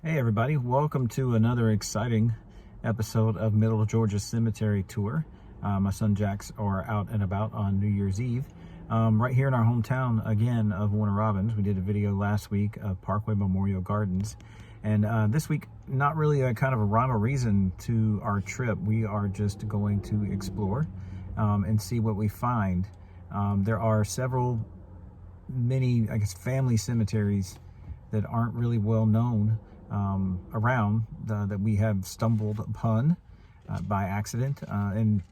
Hey everybody, welcome to another exciting episode of Middle Georgia Cemetery Tour. My son Jax are out and about on New Year's Eve. Right here in our hometown again of Warner Robins. We did a video last week of Parkway Memorial Gardens. And this week, not really a kind of a rhyme or reason to our trip. We are just going to explore and see what we find. There are many, I guess, family cemeteries that aren't really well known around that we have stumbled upon by accident and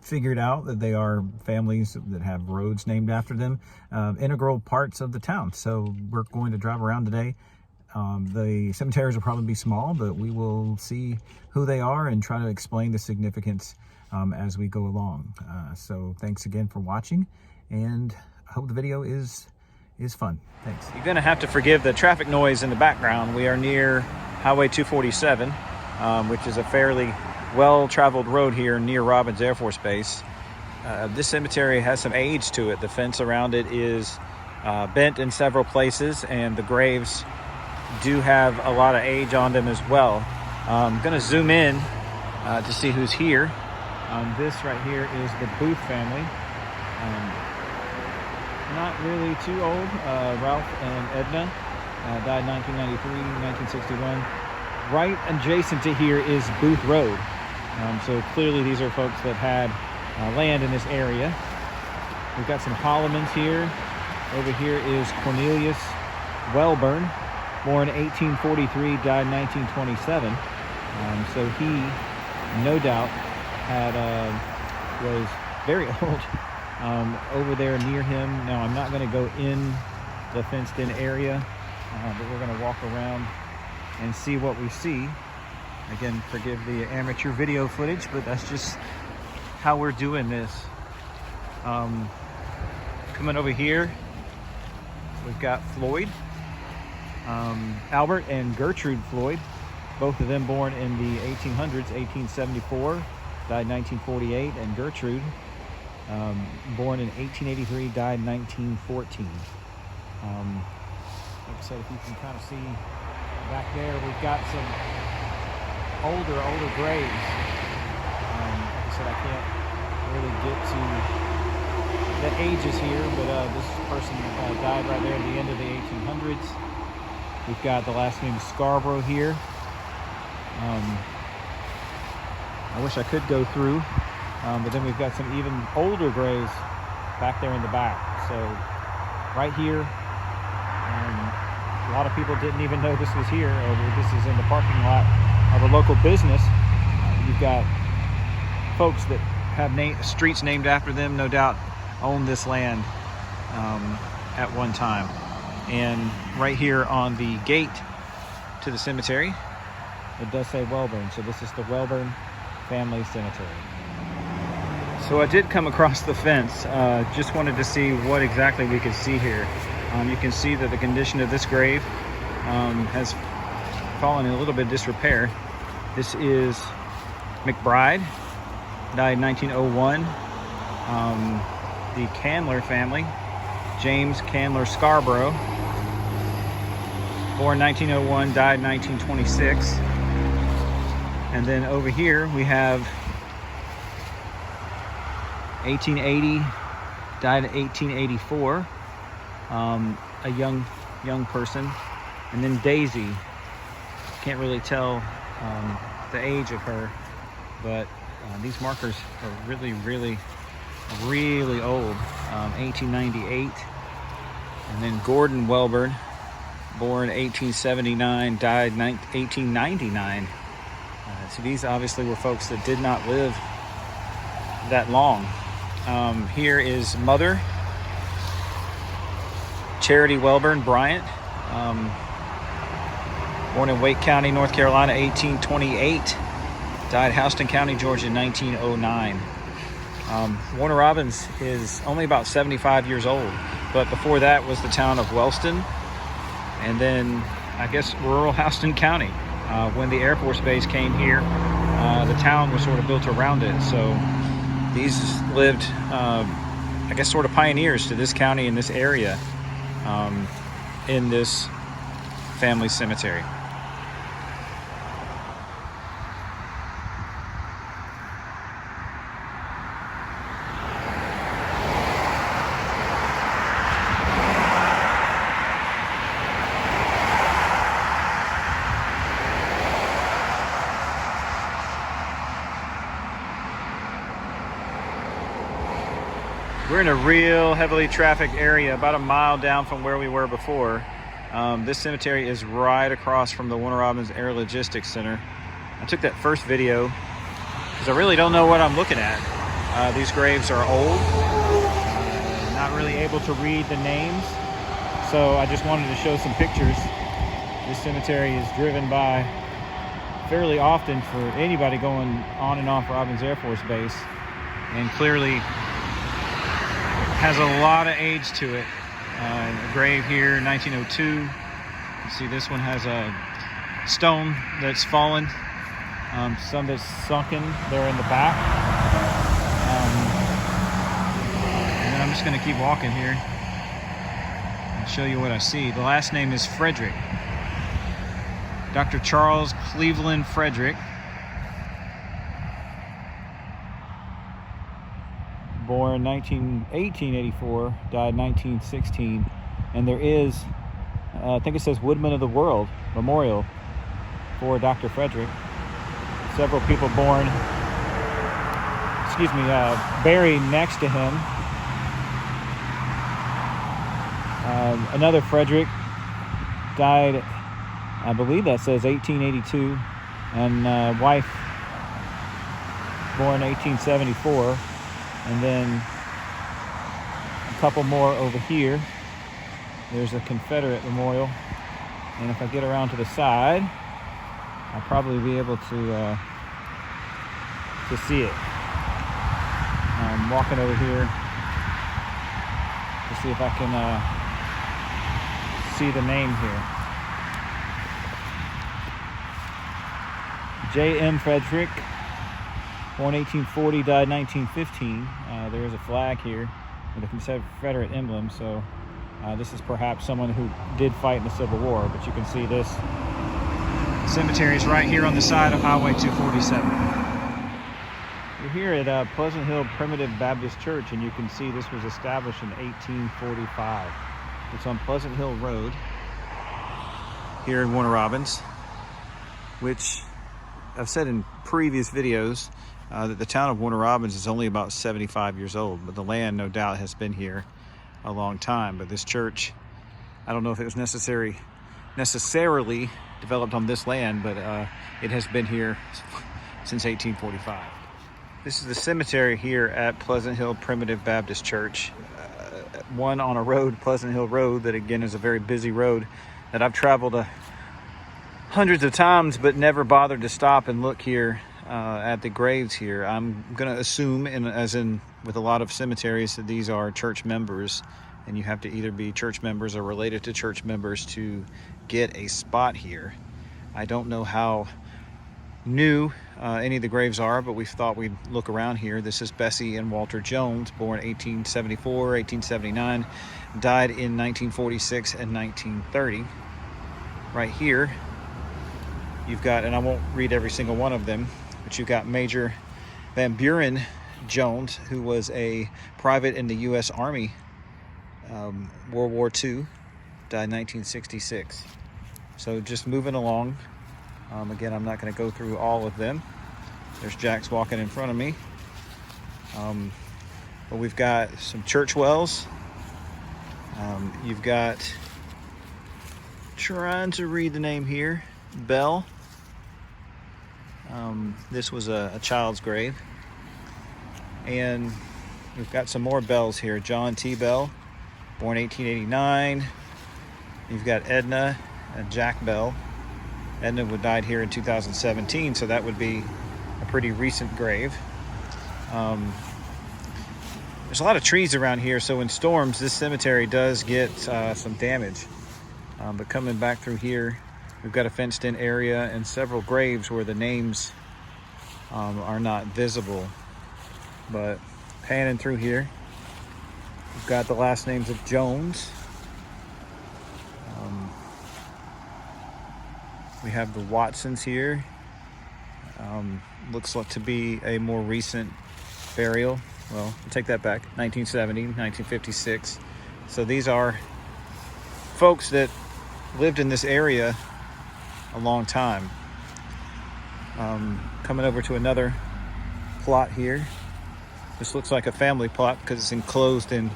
figured out that they are families that have roads named after them, integral parts of the town. So we're going to drive around today. The cemeteries will probably be small, but we will see who they are and try to explain the significance as we go along. So thanks again for watching, and I hope the video is fun. Thanks. You're going to have to forgive the traffic noise in the background. We are near Highway 247, which is a fairly well-traveled road here near Robins Air Force Base. This cemetery has some age to it. The fence around it is bent in several places, and the graves do have a lot of age on them as well. I'm going to zoom in to see who's here. This right here is the Booth family. Not really too old. Ralph and Edna died 1993, 1961. Right adjacent to here is Booth Road. So clearly these are folks that had land in this area. We've got some Hollemans here. Over here is Cornelius Welburn, born 1843, died 1927. So he, no doubt, was very old. Over there near him. Now, I'm not going to go in the fenced-in area, but we're going to walk around and see what we see. Again, forgive the amateur video footage, but that's just how we're doing this. Coming over here, we've got Floyd, Albert and Gertrude Floyd, both of them born in the 1800s, 1874, died 1948, and Gertrude, born in 1883, died 1914. Like I said, if you can kind of see back there, we've got some older graves. Like I said, I can't really get to the ages here, but this person died right there at the end of the 1800s. We've got the last name Scarborough here. I wish I could go through. But then we've got some even older graves back there in the back. So right here, a lot of people didn't even know this was here, or this is in the parking lot of a local business. You've got folks that have streets named after them, no doubt own this land at one time. And right here on the gate to the cemetery, it does say Welburn. So this is the Welburn Family Cemetery. So I did come across the fence, just wanted to see what exactly we could see here. You can see that the condition of this grave has fallen in a little bit of disrepair. This is McBride, died 1901. The Candler family, James Candler Scarborough, born 1901, died 1926. And then over here we have 1880, died in 1884, a young person. And then Daisy, can't really tell the age of her, but these markers are really old. 1898. And then Gordon Welburn, born 1879, died 1899. So these obviously were folks that did not live that long. Here is Mother Charity Welburn Bryant, born in Wake County, North Carolina, 1828, died Houston County, Georgia, 1909. Warner Robins is only about 75 years old, but before that was the town of Wellston, and then I guess rural Houston County. When the Air Force Base came here, the town was sort of built around it. So these lived, I guess, sort of pioneers to this county and this area in this family cemetery. We're in a real heavily trafficked area, about a mile down from where we were before. This cemetery is right across from the Warner Robins Air Logistics Center. I took that first video because I really don't know what I'm looking at. These graves are old, not really able to read the names, so I just wanted to show some pictures. This cemetery is driven by fairly often for anybody going on and off Robins Air Force Base, and clearly has a lot of age to it. A grave here, 1902. You see this one has a stone that's fallen, some that's sunken there in the back. And then I'm just going to keep walking here and show you what I see. The last name is Frederick. Dr. Charles Cleveland Frederick. Born 1884, died 1916. And there is, I think it says Woodman of the World Memorial for Dr. Frederick. Several people born, buried next to him. Another Frederick died, I believe that says 1882, and wife born 1874, and then a couple more over here. There's a Confederate memorial, and if I get around to the side, I'll probably be able to see it. I'm walking over here to see if I can see the name here. J.M. Frederick, born 1840, died 1915. There is a flag here with a Confederate emblem, so this is perhaps someone who did fight in the Civil War, but you can see this cemetery is right here on the side of Highway 247. We're here at Pleasant Hill Primitive Baptist Church, and you can see this was established in 1845. It's on Pleasant Hill Road here in Warner Robins, which I've said in previous videos that the town of Warner Robins is only about 75 years old, but the land no doubt has been here a long time. But this church, I don't know if it was necessarily developed on this land, but it has been here since 1845. This is the cemetery here at Pleasant Hill Primitive Baptist Church, one on a road, Pleasant Hill Road, that again is a very busy road that I've traveled hundreds of times, but never bothered to stop and look here at the graves here. I'm going to assume, as in with a lot of cemeteries, that these are church members, and you have to either be church members or related to church members to get a spot here. I don't know how new any of the graves are, but we thought we'd look around here. This is Bessie and Walter Jones, born 1874, 1879, died in 1946 and 1930. Right here, you've got, and I won't read every single one of them, but you've got Major Van Buren Jones, who was a private in the U.S. Army, World War II, died in 1966. So just moving along. Again, I'm not going to go through all of them. There's Jax walking in front of me. But we've got some Churchwells. You've got, trying to read the name here, Bell. This was a child's grave. And we've got some more Bells here. John T. Bell, born 1889. You've got Edna and Jack Bell. Edna died here in 2017, so that would be a pretty recent grave. There's a lot of trees around here, so in storms, this cemetery does get some damage. But coming back through here, we've got a fenced-in area and several graves where the names are not visible. But panning through here, we've got the last names of Jones. We have the Watsons here. Looks like to be a more recent burial. Well, I'll take that back. 1970, 1956. So these are folks that lived in this area a long time. Coming over to another plot here. This looks like a family plot because it's enclosed in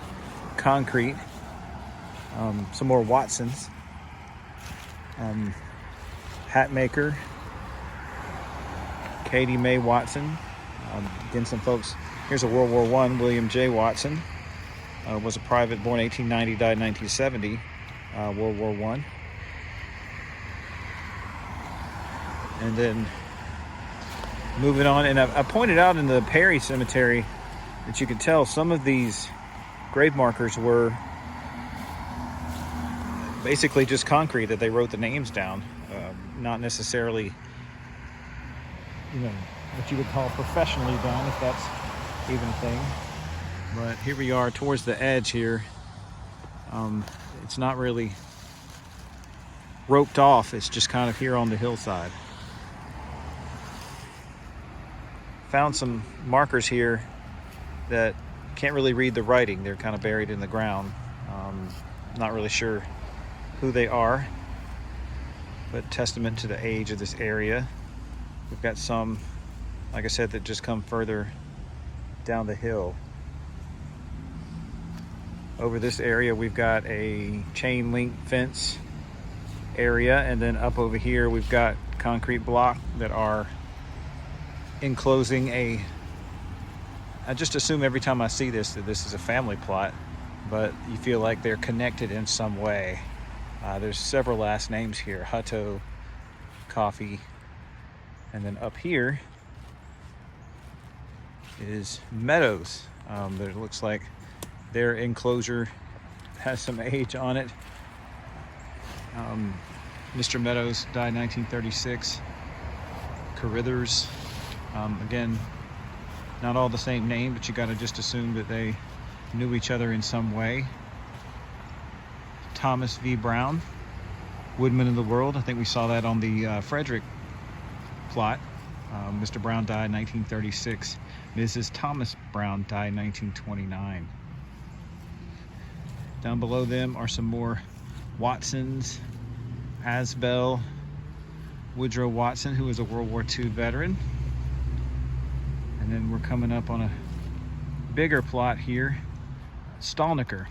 concrete. Some more Watsons. Hat maker, Katie Mae Watson. Again, some folks. Here's a World War I. William J. Watson was a private, born 1890, died 1970. World War I. And then moving on, and I pointed out in the Perry Cemetery that you could tell some of these grave markers were basically just concrete that they wrote the names down, not necessarily, what you would call professionally done, if that's even a thing. But here we are towards the edge here. It's not really roped off, it's just kind of here on the hillside. Found some markers here that can't really read the writing. They're kind of buried in the ground. Not really sure who they are, but testament to the age of this area. We've got some, like I said, that just come further down the hill. Over this area we've got a chain link fence area, and then up over here we've got concrete block that are enclosing a, I just assume every time I see this that this is a family plot, but you feel like they're connected in some way. There's several last names here: Hutto, Coffee, and then up here is Meadows. There looks like their enclosure has some age on it. Mr. Meadows died 1936. Carithers, again, not all the same name, but you got to just assume that they knew each other in some way. Thomas V. Brown, Woodman of the World. I think we saw that on the Frederick plot. Mr. Brown died 1936. Mrs. Thomas Brown died 1929. Down below them are some more Watsons. Asbel Woodrow Watson, who was a World War II veteran. And then we're coming up on a bigger plot here, Stallnaker.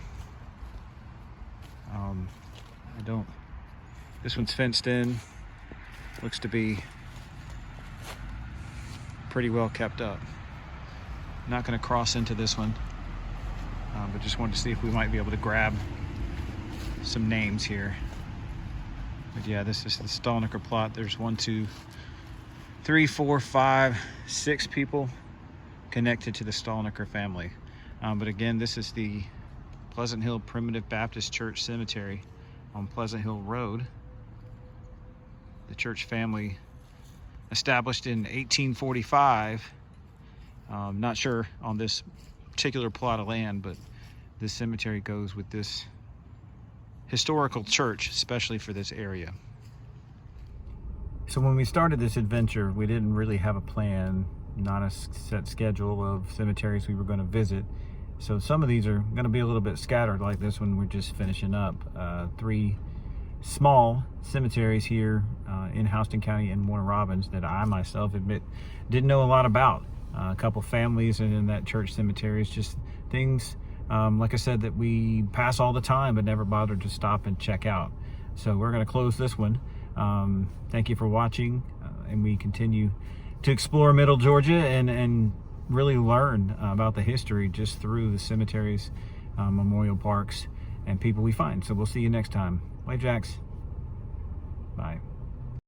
This one's fenced in. Looks to be pretty well kept up. Not going to cross into this one, but just wanted to see if we might be able to grab some names here. But yeah, this is the Stallnaker plot. There's 1, 2, 3, 4, 5, 6 people connected to the Stallnaker family. But again, this is the Pleasant Hill Primitive Baptist Church Cemetery on Pleasant Hill Road. The church family established in 1845. Not sure on this particular plot of land, but this cemetery goes with this historical church, especially for this area. So when we started this adventure, we didn't really have a plan, not a set schedule of cemeteries we were going to visit. So some of these are going to be a little bit scattered, like this one we're just finishing up. 3 small cemeteries here in Houston County and Warner Robins that I myself admit didn't know a lot about. A couple families in that church cemetery. It's just things, like I said, that we pass all the time but never bothered to stop and check out. So we're going to close this one. Thank you for watching, and we continue to explore Middle Georgia and really learn about the history just through the cemeteries, memorial parks, and people we find. So we'll see you next time. Bye, Jax. Bye.